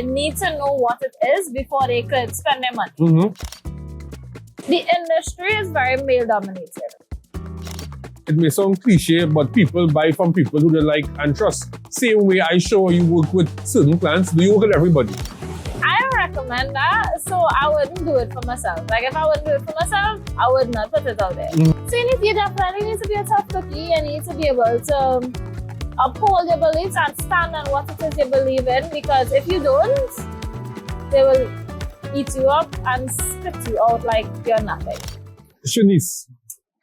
need to know what it is before they could spend their money. The industry is very male dominated. It may sound cliche, but people buy from people who they like and trust. Same way I sure you work with certain clients, do you work with everybody? I don't recommend that, so I wouldn't do it for myself. Like if I wouldn't do it for myself, I would not put it out there. So you definitely need to be a tough cookie. You need to be able to uphold your beliefs and stand on what it is you believe in, because if you don't, they will eat you up and spit you out like you're nothing. Shanice,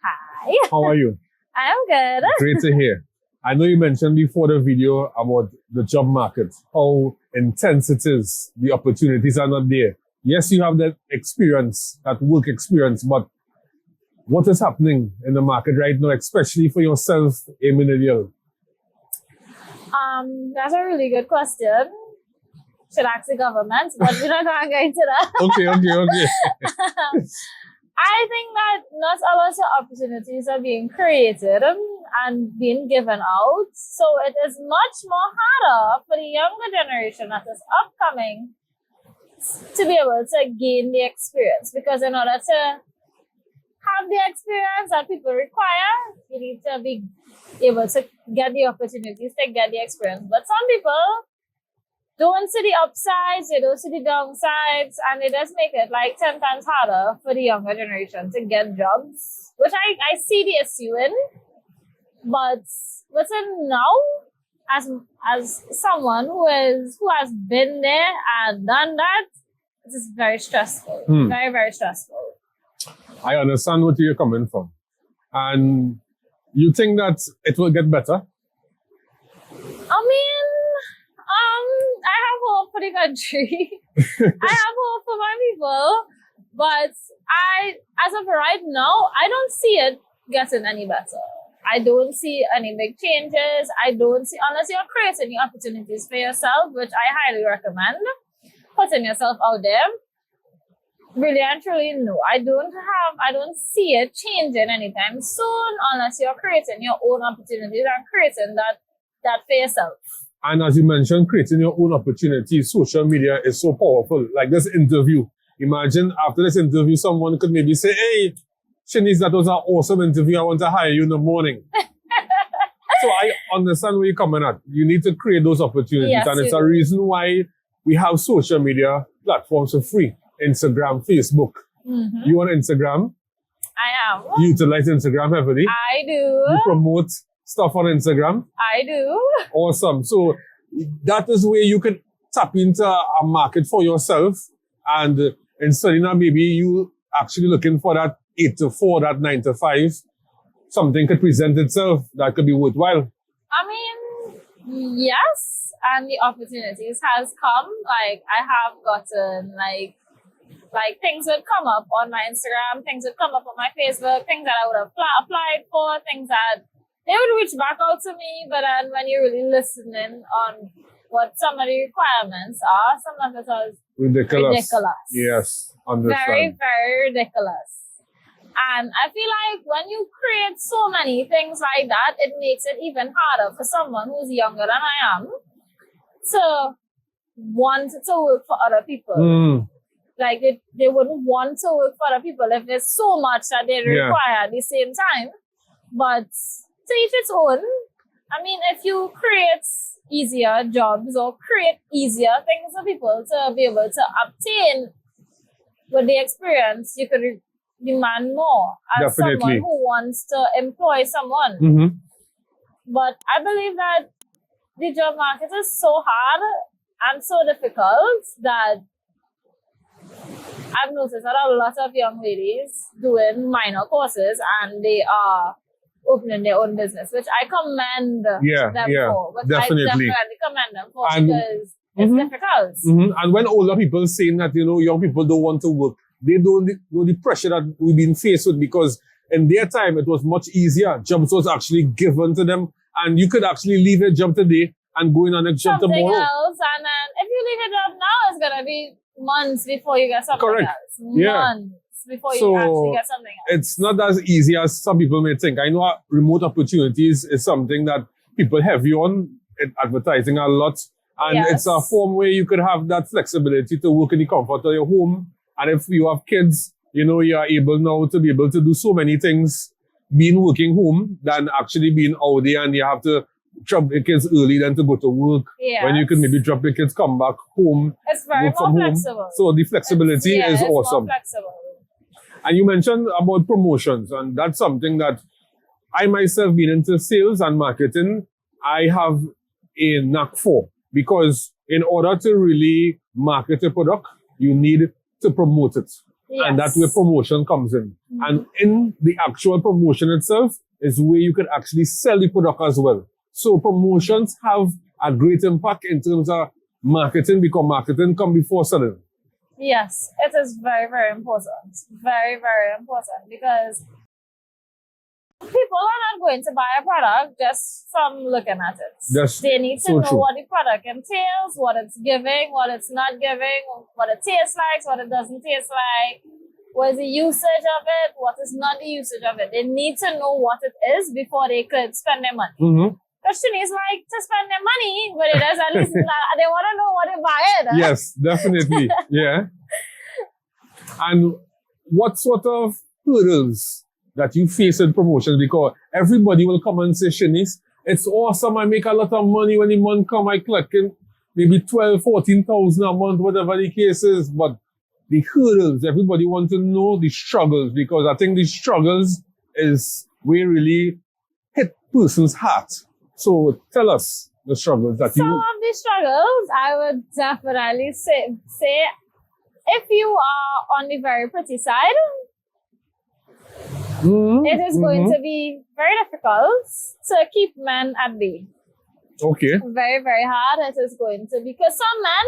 Hi. how are you? I'm good. Great to hear. I know you mentioned before the video about the job market, how intense it is. The opportunities are not there. Yes, you have that experience, that work experience, but what is happening in the market right now, especially for yourself, a millennial? That's a really good question. Should ask the government, but we're not going to go into that. Okay. I think that not a lot of opportunities are being created and being given out. So it is much more harder for the younger generation that is upcoming to be able to gain the experience. Because in order to have the experience that people require, you need to be able to get the opportunities to get the experience. But some people don't see the upsides, they don't see the downsides, and it does make it like 10 times harder for the younger generation to get jobs, which I see the issue in. But listen, now, as someone who has been there and done that, this is very stressful. Very, very stressful. I understand what you're coming from. And you think that it will get better? I mean, I have hope for the country. I have hope for my people. But as of right now, I don't see it getting any better. I don't see any big changes. I don't see, unless you're creating new opportunities for yourself, which I highly recommend, putting yourself out there. Really and truly, no. I don't see it changing anytime soon unless you're creating your own opportunities and creating that for yourself. And as you mentioned, creating your own opportunities, social media is so powerful. Like this interview. Imagine after this interview, someone could maybe say, hey, Shanice, that was an awesome interview. I want to hire you in the morning. So I understand where you're coming at. You need to create those opportunities. Yes, and it's a reason why we have social media platforms for free. Instagram, Facebook. You on Instagram? I am. You utilize Instagram heavily? I do. You promote stuff on Instagram? I do. Awesome. So that is where you can tap into a market for yourself. And instead of maybe you actually looking for that 8 to 4, that 9 to 5, something could present itself that could be worthwhile. I mean, yes. And the opportunities has come. Like I have gotten like things would come up on my Instagram, things would come up on my Facebook, things that I would have applied for, things that they would reach back out to me. But then when you're really listening on what some of the requirements are, some of it was ridiculous. Yes, understand. Very, very ridiculous. And I feel like when you create so many things like that, it makes it even harder for someone who's younger than I am to want to work for other people. Like they wouldn't want to work for other people if there's so much that they require at the same time. But to each its own. I mean, if you create easier jobs or create easier things for people to be able to obtain with the experience, you could demand more as someone who wants to employ someone. But I believe that the job market is so hard and so difficult that I've noticed that a lot of young ladies doing minor courses and they are opening their own business, which I commend them for. But definitely. I definitely commend them for because it's difficult. And when older people saying that, young people don't want to work, they don't know the pressure that we've been faced with, because in their time, it was much easier. Jobs was actually given to them, and you could actually leave your job today and go in on a job tomorrow. Something else, and then if you leave your job now, it's going to be months before you get something else. Months before you actually get something else. It's not as easy as some people may think. I know remote opportunities is something that people heavy on advertising a lot, And Yes. it's a form where you could have that flexibility to work in the comfort of your home. And if you have kids, you know, you are able now to be able to do so many things being working home than actually being out there, and you have to drop your kids early then to go to work. Yes. When you can maybe drop your kids, come back home, It's very work more from home. flexible. So the flexibility is it's awesome. More flexible. And you mentioned about promotions, and that's something that I myself being into sales and marketing, I have a knack for, because in order to really market a product, you need to promote it. Yes. And that's where promotion comes in. Mm-hmm. And in the actual promotion itself is where you can actually sell the product as well. So promotions have a great impact in terms of marketing, because marketing comes before selling. Yes, it is very, very important. Very, very important, because people are not going to buy a product just from looking at it. They need to know what the product entails, what it's giving, what it's not giving, what it tastes like, what it doesn't taste like, what is the usage of it, what is not the usage of it. They need to know what it is before they could spend their money. Mm-hmm. Question is like to spend their money, but it is at least they want to know what they're buying. Yes, definitely. Yeah. And what sort of hurdles that you face in promotions? Because everybody will come and say, Shanice, it's awesome. I make a lot of money when the month come. I collect maybe 12, 14,000 a month, whatever the case is. But the hurdles, everybody wants to know the struggles, because I think the struggles is where really hit person's heart. So tell us the struggles that Some of the struggles, I would definitely say if you are on the very pretty side, it is going to be very difficult to keep men at bay. Okay. Very, very hard. It is going to, because some men,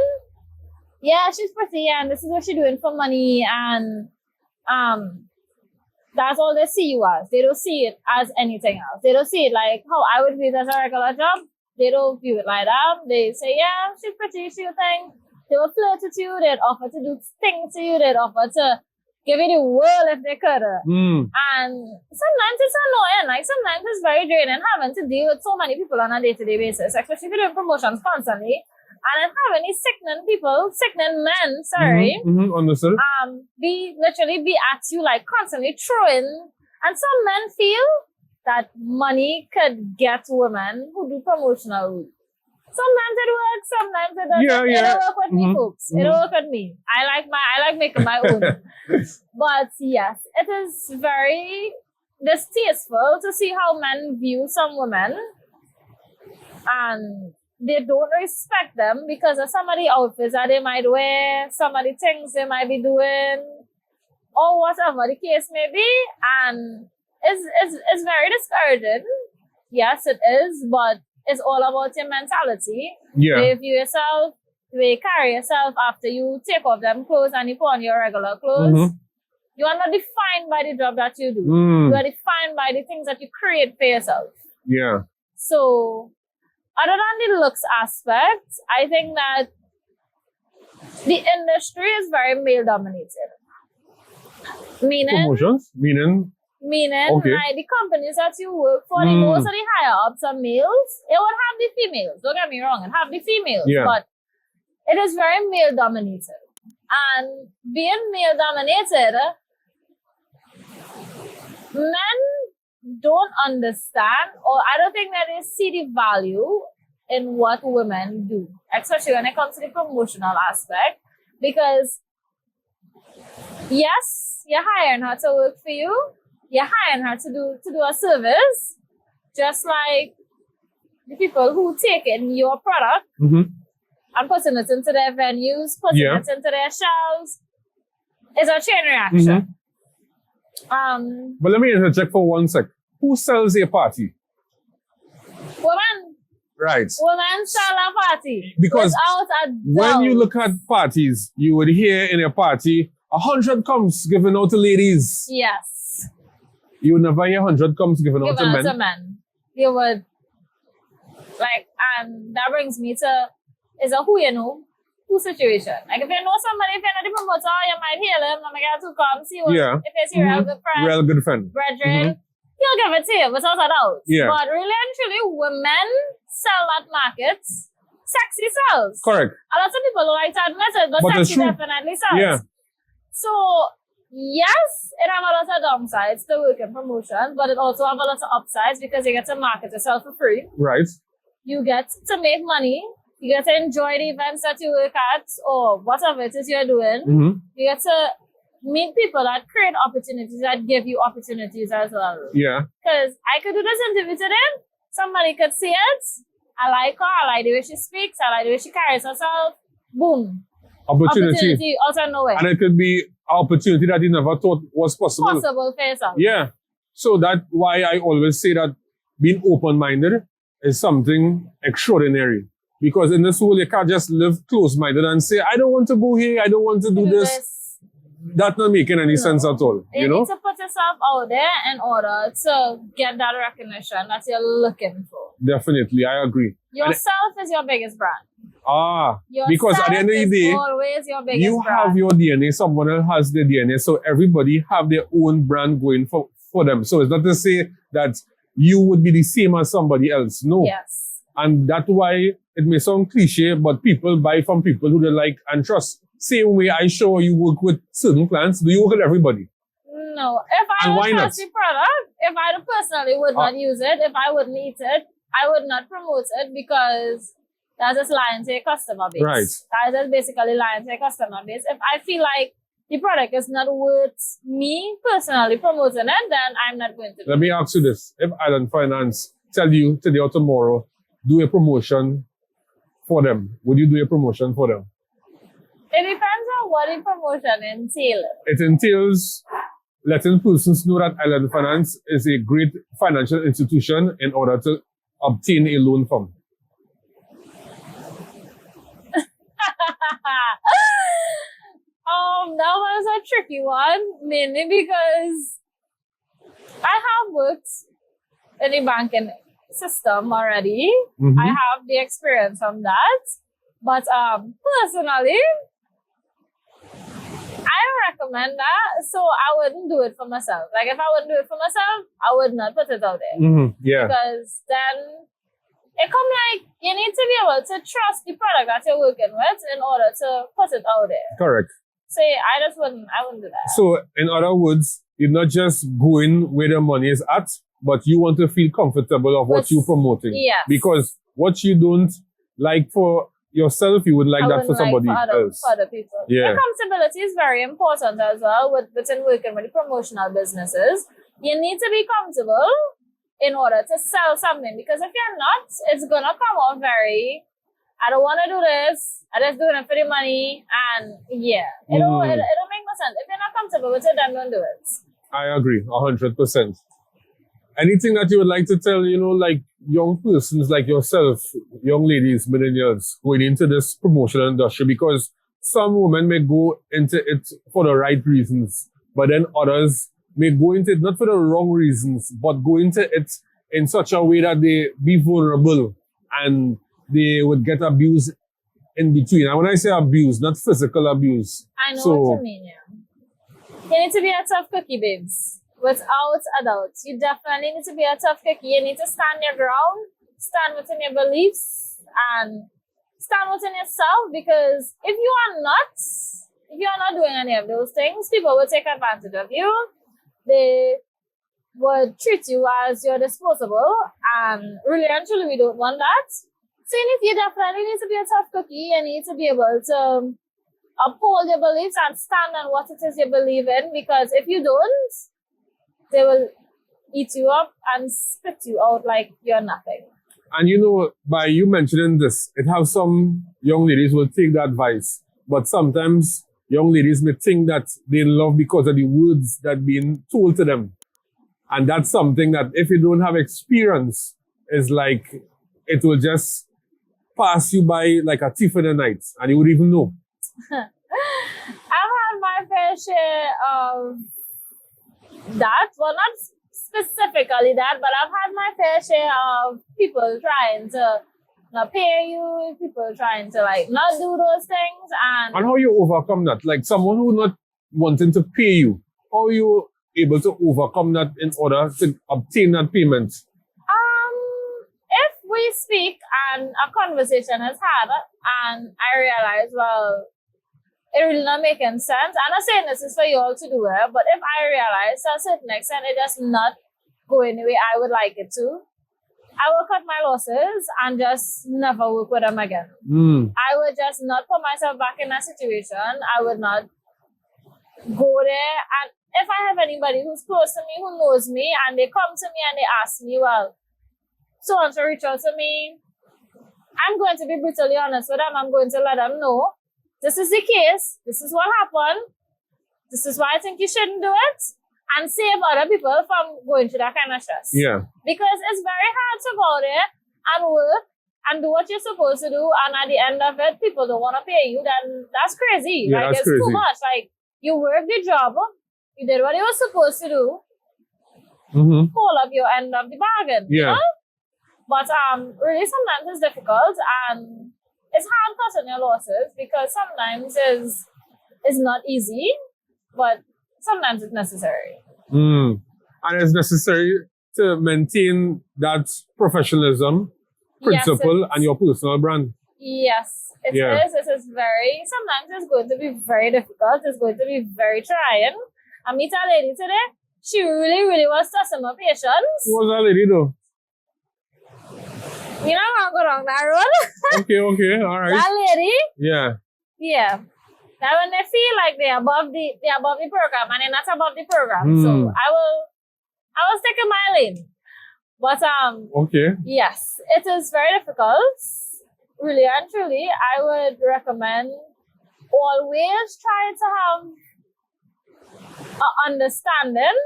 yeah, she's pretty and this is what she's doing for money, and that's all they see you as. They don't see it as anything else. They don't see it like how I would view it as a regular job. They don't view it like that. They say, yeah, she's pretty, she's a thing. They will flirt with you. They'd offer to do things to you. They'd offer to give you the world if they could. And sometimes it's annoying. Like, sometimes it's very draining having to deal with so many people on a day-to-day basis, especially if you're doing promotions constantly. And then having these sickening men, Understood. literally be at you, like, constantly throwing. And some men feel that money could get women who do promotional. Sometimes it works, sometimes it doesn't. It don't work with me, folks. It don't work with me. I like making my own. But yes, it is very distasteful to see how men view some women, and they don't respect them because of some of the outfits that they might wear, some of the things they might be doing, or whatever the case may be. And it's very discouraging. Yes, it is, but it's all about your mentality. Yeah. The way you view yourself, the way you carry yourself after you take off them clothes and you put on your regular clothes. You are not defined by the job that you do. You are defined by the things that you create for yourself. Yeah. So, other than the looks aspect, I think that the industry is very male dominated. Promotions? Meaning, okay. like, the companies that you work for, the most of the higher ups are males. It would have the females. Don't get me wrong, it have the females. Yeah. But it is very male dominated. And being male dominated, men don't understand, or I don't think that they see the value in what women do, especially when it comes to the promotional aspect. Because yes, you're hiring her to work for you. You're hiring her to do a service, just like the people who take in your product and putting it into their venues, putting it into their shelves. It's a chain reaction. But let me interject for 1 sec. Who sells a party? Women. Right. Women sell a party. Because when you look at parties, you would hear in a party, 100 comes given out to ladies. Yes. You would never hear 100 comes given out to men. You would, like, and that brings me to, is a who you know, who situation. Like, if you know somebody, if you're not the promoter, you might hear them, and get to come see what, if you see a real good friend, brethren, he'll give it to you without a doubt. Yeah. But really and truly, women sell that market sexy sells. Correct. A lot of people don't like to admit it, but But it's sexy true. definitely sells. Yeah. So, yes, it have a lot of downsides to work in promotion, but it also have a lot of upsides because you get to market yourself for free. Right. You get to make money. You get to enjoy the events that you work at or whatever it is you're doing. Mm-hmm. You get to meet people that create opportunities, that give you opportunities as well. Yeah. Because I could do this interview today. Somebody could see it. I like her. I like the way she speaks. I like the way she carries herself. Boom. Opportunity out of nowhere. And it could be an opportunity that you never thought was possible. Possible for yourself. Yeah. So that's why I always say that being open-minded is something extraordinary. Because in this world, you can't just live close-minded and say, I don't want to go here, I don't want to do this. That's not making any sense at all. You know? need to put yourself out there in order to get that recognition that you're looking for. Definitely, I agree. Yourself is your biggest brand. Because at the end of the day, always your biggest you brand. have your DNA, someone else has their DNA, so everybody have their own brand going for them. So it's not to say that you would be the same as somebody else. No. Yes. And that's why it may sound cliche, but people buy from people who they like and trust. Same way I show you work with certain clients, do you work with everybody? No. If I would trust the product, if I personally would not use it, if I wouldn't eat it, I would not promote it because that's just lying to your customer base. Right. That is basically lying to your customer base. If I feel like the product is not worth me personally promoting it, then I'm not going to. Let me ask you this. If Island Finance tell you today or tomorrow, do a promotion for them, would you do a promotion for them? It depends on what the promotion entails. It entails letting persons know that Island Finance is a great financial institution in order to obtain a loan from. That was a tricky one, mainly because I have worked in the banking system already. Mm-hmm. I have the experience on that. But personally, I don't recommend that. So I wouldn't do it for myself. Like if I wouldn't do it for myself, I would not put it out there. Mm-hmm. Yeah. Because then it come like you need to be able to trust the product that you're working with in order to put it out there. Correct. So I wouldn't do that. So in other words, you're not just going where the money is at, but you want to feel comfortable of what you're promoting. Yes. Because what you don't like for yourself, you would like that for somebody else. For other people. Yeah. Accountability is very important as well within working with the promotional businesses. You need to be comfortable in order to sell something, because if you're not, it's gonna come out very, I don't want to do this, I'm just doing it for the money, and it'll make no sense. If you're not comfortable with it, then don't do it. I agree 100%. Anything that you would like to tell, like young persons like yourself, young ladies, millennials, going into this promotional industry? Because some women may go into it for the right reasons, but then others may go into it not for the wrong reasons, but go into it in such a way that they be vulnerable and they would get abused in between. And when I say abuse, not physical abuse. I know what you mean, yeah. You need to be a tough cookie, babes. Without adults, you definitely need to be a tough cookie. You need to stand your ground, stand within your beliefs, and stand within yourself. Because if you are not doing any of those things, people will take advantage of you. They would treat you as you're disposable, and really and truly, we don't want that. So you definitely need to be a tough cookie. You need to be able to uphold your beliefs and stand on what it is you believe in. Because if you don't, they will eat you up and spit you out like you're nothing. And by you mentioning this, it has some young ladies will take the advice, but sometimes young ladies may think that they love because of the words that being told to them. And that's something that if you don't have experience, is like it will just pass you by like a thief in the night, and you would even know. I've had my fair share of that. Well, not specifically that, but I've had my fair share of people trying to not pay you, people trying to not do those things. And how you overcome that? Like someone who not wanting to pay you, how are you able to overcome that in order to obtain that payment? If we speak and a conversation is had, and I realize, well, it really not making sense. I'm not saying this is for you all to do it, but if I realize to a certain extent it does not go in the way I would like it to, I will cut my losses and just never work with them again. I would just not put myself back in that situation. I would not go there. And if I have anybody who's close to me, who knows me, and they come to me and they ask me, well, so and so reach out to me, I'm going to be brutally honest with them. I'm going to let them know, this is the case, this is what happened, this is why I think you shouldn't do it, and save other people from going through that kind of stress. Yeah. Because it's very hard to go there and work and do what you're supposed to do, and at the end of it, people don't want to pay you, then that's crazy. Yeah, like, that's it's crazy. too much. Like, you worked the job, you did what you were supposed to do, hold up your end of the bargain. Yeah. You know? But really sometimes it's difficult, and it's hard cutting your losses because sometimes it's not easy, but sometimes it's necessary. And it's necessary to maintain that professionalism, principle, Yes, and your personal brand. Yes, it Yeah. is. It is very, sometimes it's going to be very difficult. It's going to be very trying. I meet a lady today. She really, really was testing my patience. What was that lady though? You know, I'm going to go down that road. Okay, all right. That lady, Yeah. yeah. Now when they feel like they're above the program and they're not above the program. So I was taking my lane. But Okay. yes, it is very difficult. Really and truly, I would recommend always try to have an understanding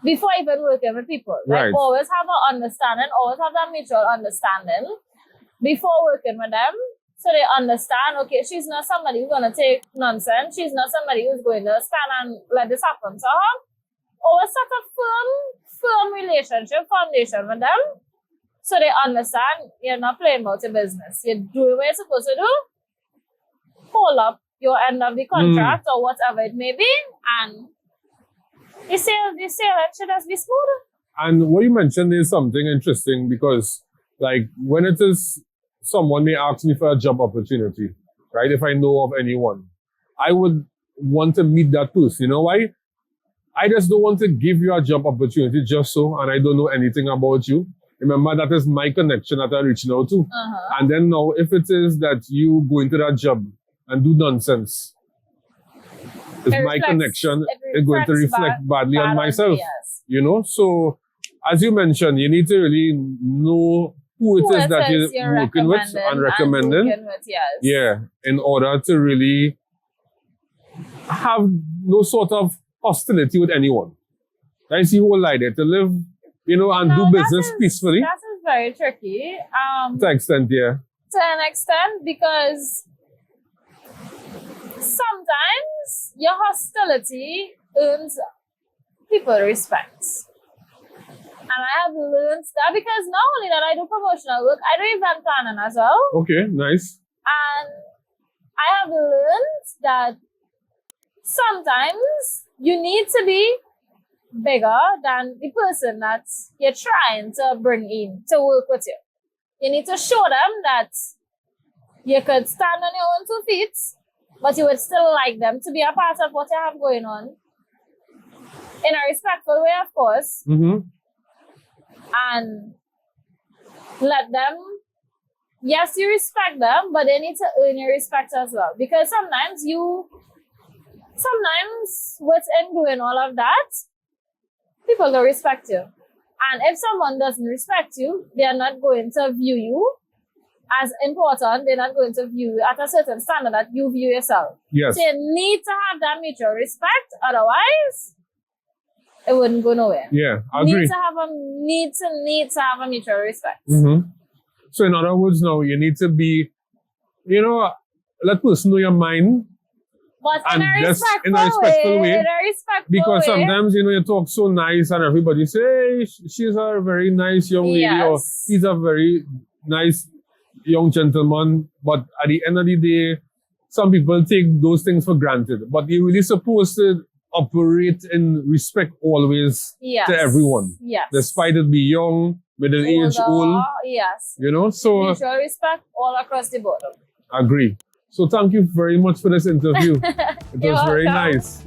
before even working with people. Right. Like, always have an understanding, always have that mutual understanding before working with them. So they understand, okay, she's not somebody who's going to take nonsense. She's not somebody who's going to stand and let this happen to her. Always set a firm relationship foundation with them. So they understand you're not playing about your business. You're doing what you're supposed to do. Hold up your end of the contract or whatever it may be. And the sale should just be smooth. And what you mentioned is something interesting because, like, when it is someone may ask me for a job opportunity, right? If I know of anyone, I would want to meet that person. You know why? I just don't want to give you a job opportunity just so, and I don't know anything about you. Remember, that is my connection that I'm reaching out to. And then now, if it is that you go into that job and do nonsense, it's my connection is going to reflect badly on myself. Yes. You know? So, as you mentioned, you need to really know who it is that you're working with and recommending. Yes. Yeah, in order to really have no sort of hostility with anyone. That's the whole idea, to live, you know, and do business peacefully. That is very tricky. To an extent, yeah. To an extent, because sometimes your hostility earns people respect. And I have learned that because not only that I do promotional work, I do event planning as well. Okay, nice. And I have learned that sometimes you need to be bigger than the person that you're trying to bring in to work with you. You need to show them that you could stand on your own 2 feet, but you would still like them to be a part of what you have going on. In a respectful way, of course. And let them, yes, you respect them, but they need to earn your respect as well. Because sometimes within doing all of that, people don't respect you. And if someone doesn't respect you, they are not going to view you as important. They're not going to view you at a certain standard that you view yourself. Yes. So you need to have that mutual respect. Otherwise, it wouldn't go nowhere. Yeah, I agree. Need to have a mutual respect. So in other words, now you need to be, you know, let person know your mind. But and in a respectful way. Because sometimes, you know, you talk so nice and everybody say, hey, she's a very nice young lady or he's a very nice young gentleman. But at the end of the day, some people take those things for granted. But you're really supposed to operate in respect always Yes. to everyone. Yes. Despite it be young, middle age, old. Yes. You know, so Mutual respect all across the board. agree. So thank you very much for this interview. It You're was very welcome. nice.